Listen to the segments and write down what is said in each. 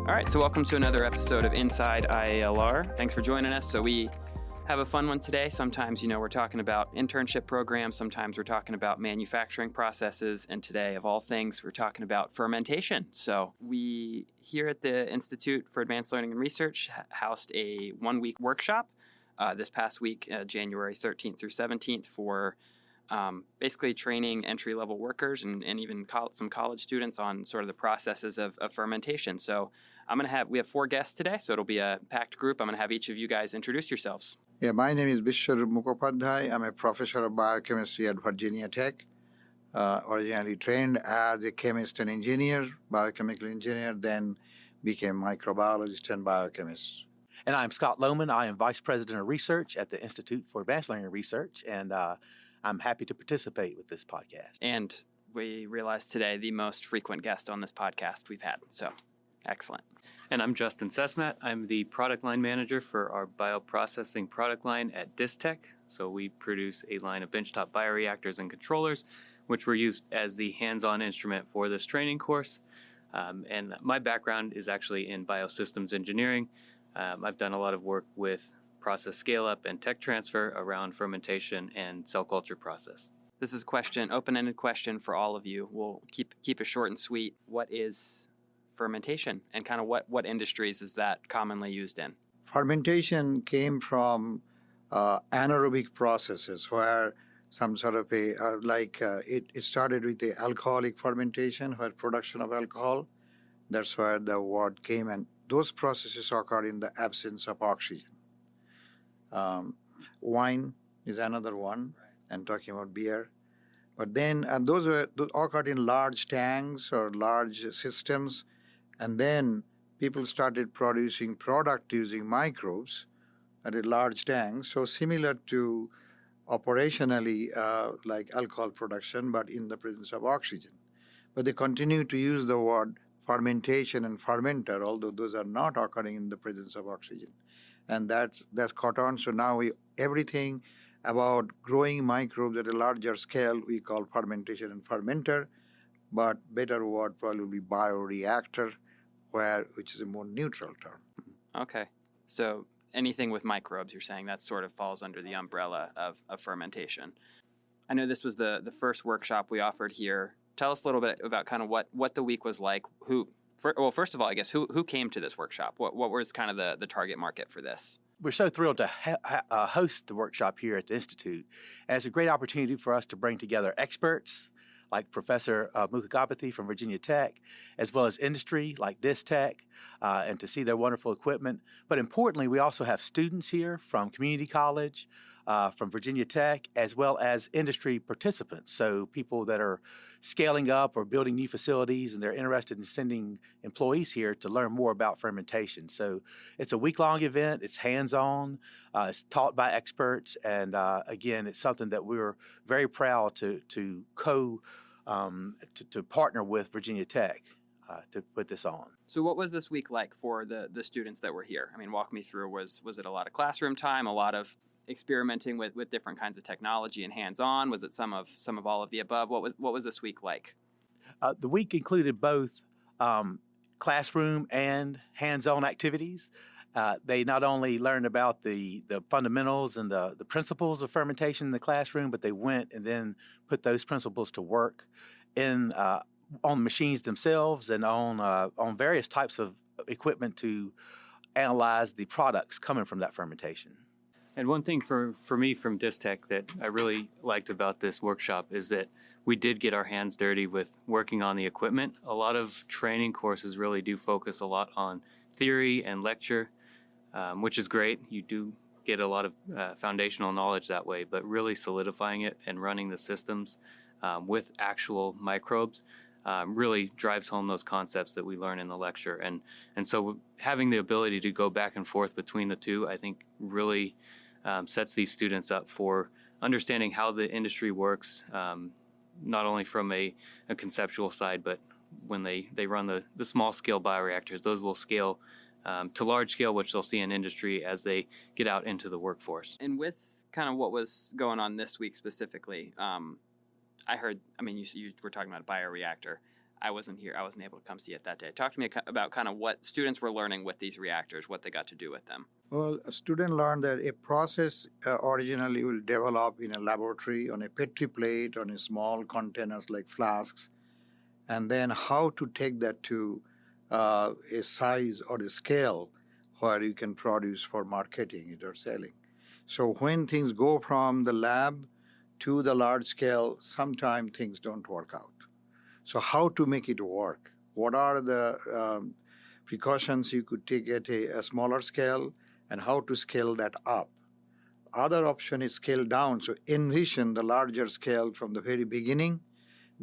All right, so welcome to another episode of Inside IALR. Thanks for joining us. So we have a fun one today. Sometimes, we're talking about internship programs. Sometimes we're talking about manufacturing processes. And today, of all things, we're talking about fermentation. So we here at the Institute for Advanced Learning and Research housed a one-week workshop this past week, January 13th through 17th, for basically training entry-level workers and even some college students on sort of the processes of fermentation. So we have 4 guests today, so it'll be a packed group. I'm going to have each of you guys introduce yourselves. Yeah, my name is Biswarup Mukhopadhyay. I'm a professor of biochemistry at Virginia Tech. Originally trained as a chemist and engineer, biochemical engineer, then became microbiologist and biochemist. And I'm Scott Lowman. I am Vice President of Research at the Institute for Advanced Learning and Research, and I'm happy to participate with this podcast. And we realized today the most frequent guest on this podcast we've had, so excellent. And I'm Justin Cesmat. I'm the product line manager for our bioprocessing product line at Distek. So we produce a line of benchtop bioreactors and controllers, which were used as the hands-on instrument for this training course. And my background is actually in biosystems engineering. I've done a lot of work with process scale-up and tech transfer around fermentation and cell culture process. This is open-ended question for all of you. We'll keep it short and sweet. What is fermentation, and kind of what industries is that commonly used in? Fermentation came from anaerobic processes where some sort of it started with the alcoholic fermentation, where production of alcohol, that's where the word came, and those processes occur in the absence of oxygen. Wine is another one, and talking about beer. But then those occurred in large tanks or large systems, and then people started producing product using microbes at a large tank. So similar to operationally like alcohol production, but in the presence of oxygen. But they continue to use the word fermentation and fermenter, although those are not occurring in the presence of oxygen. And that's caught on. So now everything about growing microbes at a larger scale, we call fermentation and fermenter, but better word probably bioreactor, which is a more neutral term. Okay. So anything with microbes, you're saying that sort of falls under the umbrella of fermentation. I know this was the first workshop we offered here. Tell us a little bit about kind of what the week was like. First of all, I guess, who came to this workshop? What was kind of the target market for this? We're so thrilled to host the workshop here at the Institute. And it's a great opportunity for us to bring together experts like Professor Mukhopadhyay from Virginia Tech, as well as industry like Distek, and to see their wonderful equipment. But importantly, we also have students here from community college, from Virginia Tech, as well as industry participants. So people that are scaling up or building new facilities, and they're interested in sending employees here to learn more about fermentation. So it's a week-long event. It's hands-on. It's taught by experts. And again, it's something that we're very proud to partner with Virginia Tech to put this on. So what was this week like for the students that were here? I mean, walk me through. Was it a lot of classroom time, a lot of experimenting with different kinds of technology and hands-on? Was it some of all of the above? What was this week like? The week included both classroom and hands-on activities. They not only learned about the fundamentals and the principles of fermentation in the classroom, but they went and then put those principles to work on machines themselves and on various types of equipment to analyze the products coming from that fermentation. And one thing for me from Distek that I really liked about this workshop is that we did get our hands dirty with working on the equipment. A lot of training courses really do focus a lot on theory and lecture, which is great. You do get a lot of foundational knowledge that way, but really solidifying it and running the systems with actual microbes really drives home those concepts that we learn in the lecture. And so having the ability to go back and forth between the two, I think really sets these students up for understanding how the industry works, not only from a conceptual side, but when they run the small-scale bioreactors, those will scale to large scale, which they'll see in industry as they get out into the workforce. And with kind of what was going on this week specifically, I heard, I mean, you were talking about a bioreactor. I wasn't here. I wasn't able to come see it that day. Talk to me about kind of what students were learning with these reactors, what they got to do with them. Well, a student learned that a process originally will develop in a laboratory on a Petri plate, on a small containers like flasks, and then how to take that to a size or a scale where you can produce for marketing it or selling. So when things go from the lab to the large scale, sometimes things don't work out. So how to make it work? What are the precautions you could take at a smaller scale, and how to scale that up? Other option is scale down. So envision the larger scale from the very beginning.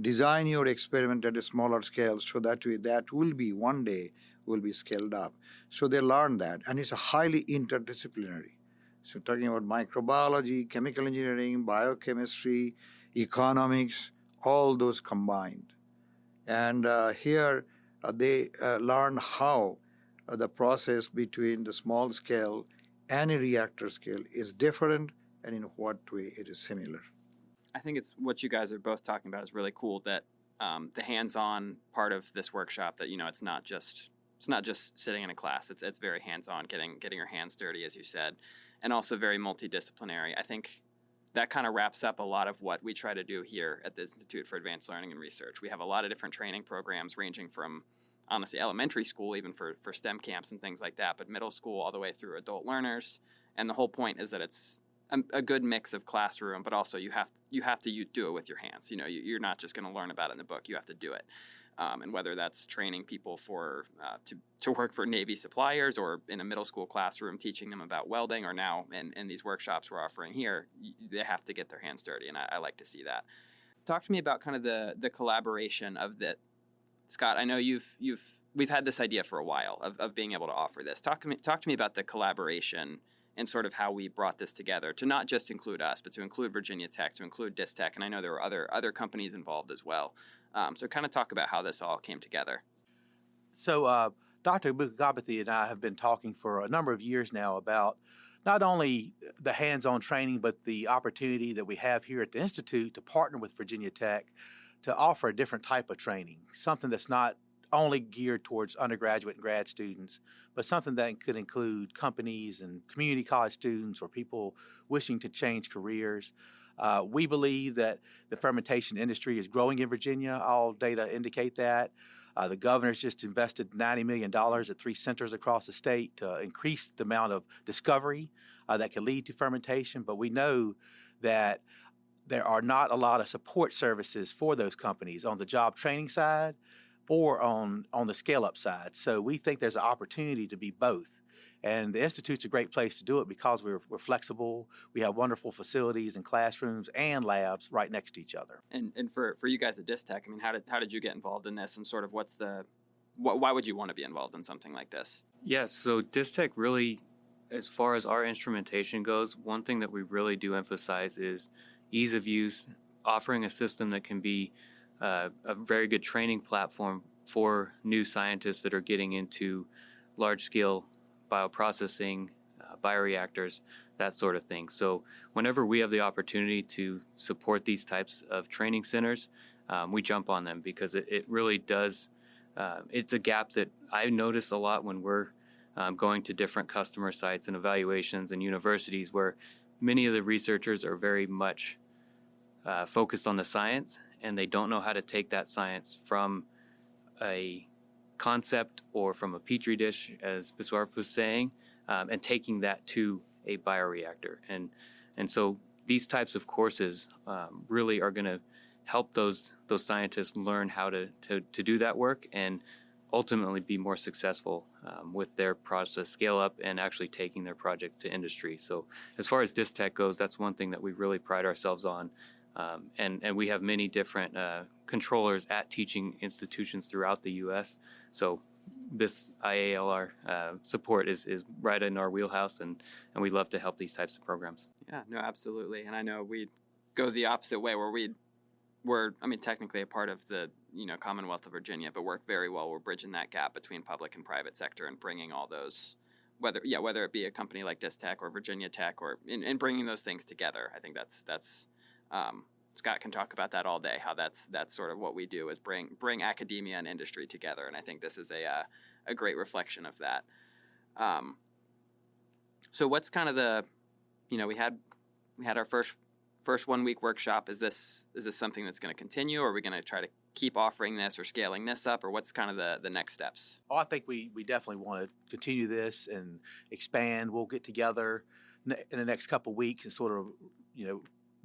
Design your experiment at a smaller scale so that will be one day will be scaled up. So they learn that, and it's a highly interdisciplinary. So talking about microbiology, chemical engineering, biochemistry, economics, all those combined. And here they learn how the process between the small scale and a reactor scale is different, and in what way it is similar. I think it's what you guys are both talking about is really cool, that the hands-on part of this workshop, that, you know, it's not just sitting in a class. It's very hands-on, getting your hands dirty, as you said, and also very multidisciplinary. I think that kind of wraps up a lot of what we try to do here at the Institute for Advanced Learning and Research. We have a lot of different training programs ranging from, honestly, elementary school, even for STEM camps and things like that, but middle school all the way through adult learners. And the whole point is that it's a good mix of classroom, but also you have to do it with your hands. You know, you're not just going to learn about it in the book. You have to do it. And whether that's training people for to work for Navy suppliers, or in a middle school classroom teaching them about welding, or now in these workshops we're offering here, they have to get their hands dirty, and I like to see that. Talk to me about kind of the collaboration of that. Scott, I know we've had this idea for a while of being able to offer this. Talk to me about the collaboration and sort of how we brought this together to not just include us, but to include Virginia Tech, to include Distek, and I know there were other companies involved as well. So kind of talk about how this all came together. So Dr. Mukhopadhyay and I have been talking for a number of years now about not only the hands-on training, but the opportunity that we have here at the Institute to partner with Virginia Tech to offer a different type of training, something that's not only geared towards undergraduate and grad students, but something that could include companies and community college students or people wishing to change careers. We believe that the fermentation industry is growing in Virginia. All data indicate that. The governor's just invested $90 million at 3 centers across the state to increase the amount of discovery that can lead to fermentation. But we know that there are not a lot of support services for those companies on the job training side or on the scale-up side. So we think there's an opportunity to be both. And the Institute's a great place to do it because we're flexible. We have wonderful facilities and classrooms and labs right next to each other. And for you guys at Distek, I mean, how did you get involved in this, and sort of why would you want to be involved in something like this? Yes, so Distek really, as far as our instrumentation goes, one thing that we really do emphasize is ease of use, offering a system that can be a very good training platform for new scientists that are getting into large-scale bioprocessing, bioreactors, that sort of thing. So whenever we have the opportunity to support these types of training centers, we jump on them because it really does, it's a gap that I notice a lot when we're going to different customer sites and evaluations and universities, where many of the researchers are very much focused on the science, and they don't know how to take that science from a concept or from a petri dish, as Biswarup was saying, and taking that to a bioreactor. And so these types of courses really are going to help those scientists learn how to do that work and ultimately be more successful with their process scale up and actually taking their projects to industry. So as far as Distek goes, that's one thing that we really pride ourselves on. And we have many different controllers at teaching institutions throughout the U.S. So this IALR support is right in our wheelhouse, and we love to help these types of programs. Yeah, no, absolutely. And I know we go the opposite way, where we're technically a part of the Commonwealth of Virginia, but work very well. We're bridging that gap between public and private sector and bringing all those, whether it be a company like Distek or Virginia Tech, or in bringing those things together. I think that's Scott can talk about that all day, how that's sort of what we do, is bring academia and industry together. And I think this is a great reflection of that. So what's kind of the, we had our first 1 week workshop. Is this something that's going to continue, or are we going to try to keep offering this or scaling this up, or what's kind of the next steps? Oh, I think we definitely want to continue this and expand. We'll get together in the next couple of weeks and sort of,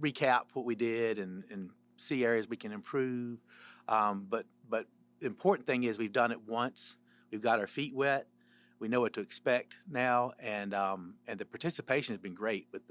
recap what we did and see areas we can improve. But the important thing is we've done it once. We've got our feet wet. We know what to expect now, and the participation has been great with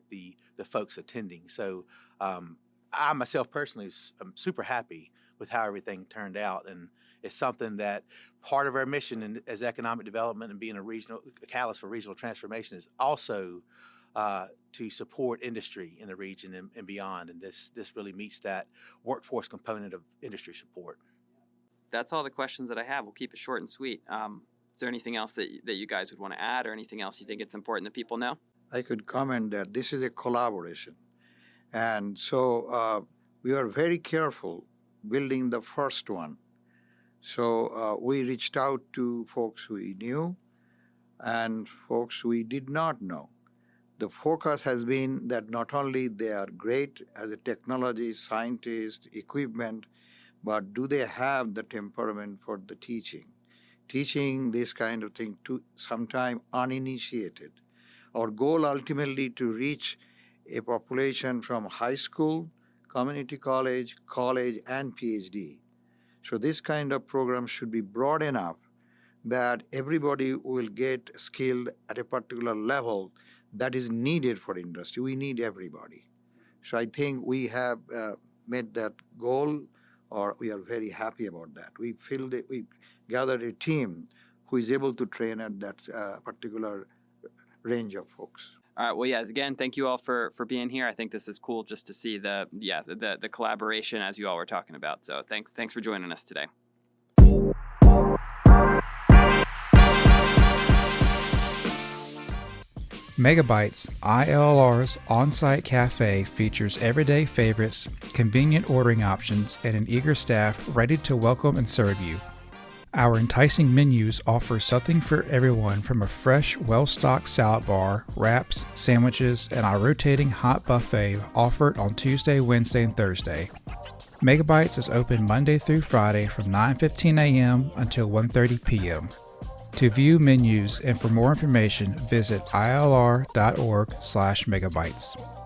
the folks attending. So I myself personally am super happy with how everything turned out, and it's something that part of our mission as economic development and being a catalyst for regional transformation is also to support industry in the region and beyond. And this really meets that workforce component of industry support. That's all the questions that I have. We'll keep it short and sweet. Is there anything else that you guys would want to add, or anything else you think it's important that people know? I could comment that this is a collaboration. And so we are very careful building the first one. So we reached out to folks we knew and folks we did not know. The focus has been that not only they are great as a technology, scientist, equipment, but do they have the temperament for the teaching this kind of thing to sometime uninitiated. Our goal ultimately to reach a population from high school, community college, and Ph.D. So this kind of program should be broad enough that everybody will get skilled at a particular level that is needed for industry. We need everybody. So I think we have met that goal, or we are very happy about that. We feel that we gathered a team who is able to train at that particular range of folks. All right. Well, yeah. Again, thank you all for being here. I think this is cool just to see the collaboration as you all were talking about. So thanks for joining us today. Megabytes IALR's on-site cafe features everyday favorites, convenient ordering options, and an eager staff ready to welcome and serve you. Our enticing menus offer something for everyone, from a fresh, well-stocked salad bar, wraps, sandwiches, and our rotating hot buffet offered on Tuesday, Wednesday, and Thursday. Megabytes is open Monday through Friday from 9:15 a.m. until 1:30 p.m. To view menus and for more information, visit IALR.org/megabytes.